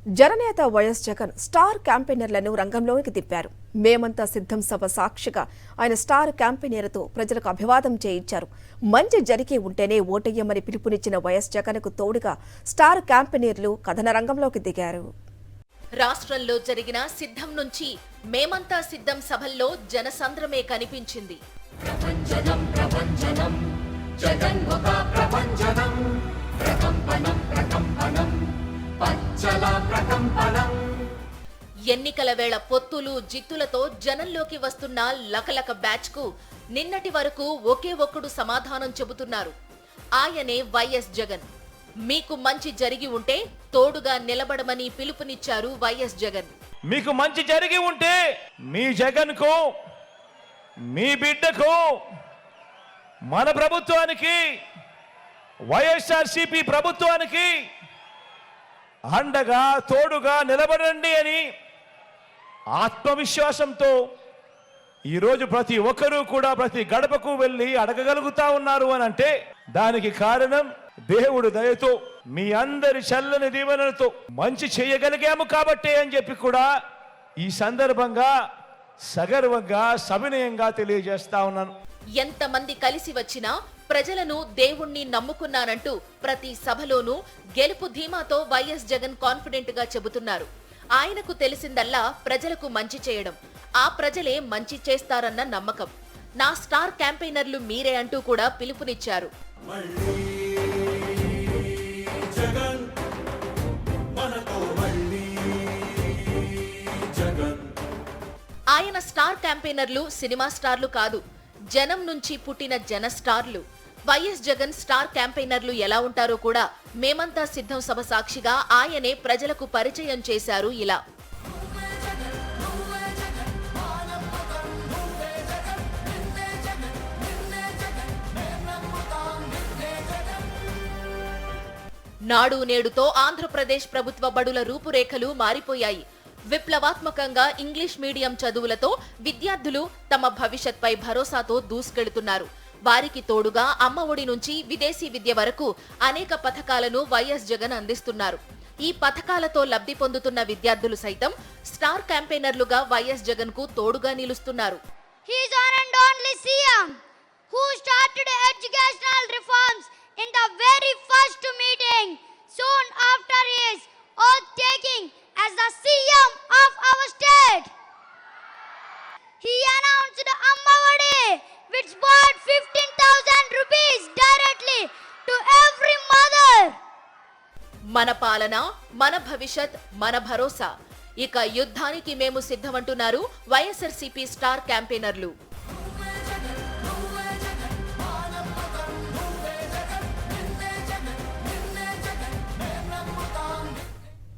జననేత YS Jagan star క్యాంపెయినర్లను రంగంలోకి దింపారు. మేమంతా సిద్ధం సభ సాక్షిగా ఆయన స్టార్ క్యాంపెయినర్తో ప్రజలకు అభివాదం చేయించారు. మంచి జరిగి ఉంటేనే ఓటెయ్యమని పిలుపునిచ్చిన వైఎస్ జగన్కు తోడుగా స్టార్ క్యాంపెయినర్లు కథన రంగంలోకి దిగారు. రాష్ట్రంలో జరిగిన సిద్ధం నుంచి మేమంతా సిద్ధం సభల్లో జనసంద్రమే కనిపించింది. ఎన్నికల వేళ పొత్తులు జిత్తులతో జనంలోకి వస్తున్న లకలక బ్యాచ్ కు నిన్నటి వరకు ఒకే ఒక్కడు సమాధానం చెబుతున్నారు. ఆయనే వైఎస్ జగన్. మీకు మంచి జరిగి ఉంటే తోడుగా నిలబడమని పిలుపునిచ్చారు వైఎస్ జగన్. మీకు మంచి జరిగి ఉంటే మీ జగన్ కు, మీ బిడ్డకు, మన ప్రభుత్వానికి, వైఎస్ఆర్సీపీ ప్రభుత్వానికి అండగా తోడుగా నిలబడండి అని ఆత్మవిశ్వాసంతో ఈరోజు ప్రతి ఒక్కరూ కూడా ప్రతి గడపకు వెళ్ళి అడగగలుగుతా ఉన్నారు అని అంటే దానికి కారణం దేవుడు దయతో మీ అందరి చల్లని దీవెనలతో మంచి చేయగలిగాము కాబట్టే అని చెప్పి కూడా ఈ సందర్భంగా సగర్వంగా సవినయంగా తెలియజేస్తా ఉన్నాను. ఎంతమంది కలిసి వచ్చినా ప్రజలను దేవుణ్ణి నమ్ముకున్నానంటూ ప్రతి సభలోనూ గెలుపు ధీమాతో వైఎస్ జగన్ కాన్ఫిడెంట్ గా చెబుతున్నారు. ఆయనకు తెలిసిందల్లా ప్రజలకు మంచి చేయడం, ఆ ప్రజలే మంచి చేస్తారన్న నమ్మకం. నా స్టార్ క్యాంపెయినర్లు మీరే అంటూ కూడా పిలుపునిచ్చారు. ఆయన స్టార్ క్యాంపెయినర్లు సినిమా స్టార్లు కాదు, జనం నుంచి పుట్టిన జన స్టార్లు. వైఎస్ జగన్ స్టార్ క్యాంపెయినర్లు ఎలా ఉంటారో కూడా మేమంతా సిద్ధం సభ సాక్షిగా ఆయనే ప్రజలకు పరిచయం చేశారు. ఇలా నాడు నేడుతో ఆంధ్రప్రదేశ్ ప్రభుత్వ బడుల రూపురేఖలు మారిపోయాయి. విప్లవాత్మకంగా ఇంగ్లీష్ మీడియం చదువులతో విద్యార్థులు తమ భవిష్యత్పై భరోసాతో దూసుకెళ్తున్నారు. వారికి తోడుగా అమ్మ ఒడి నుంచి విదేశీ విద్య వరకు అనేక పథకాలను వైఎస్ జగన్ అందిస్తున్నారు. ఈ పథకాలతో లబ్ధి పొందుతున్న విద్యార్థులు సైతం స్టార్ క్యాంపెయినర్లుగా వైఎస్ జగన్ కు తోడుగా నిలుస్తున్నారు. As the CM of our state, he announced Amma Odi, which brought 15,000 rupees directly to every mother. మన పాలన, మన భవిష్యత్, మన భరోసా. ఇక యుద్ధానికి మేము సిద్ధమంటున్నారు వైఎస్ఆర్సీపీ స్టార్ క్యాంపెయినర్లు.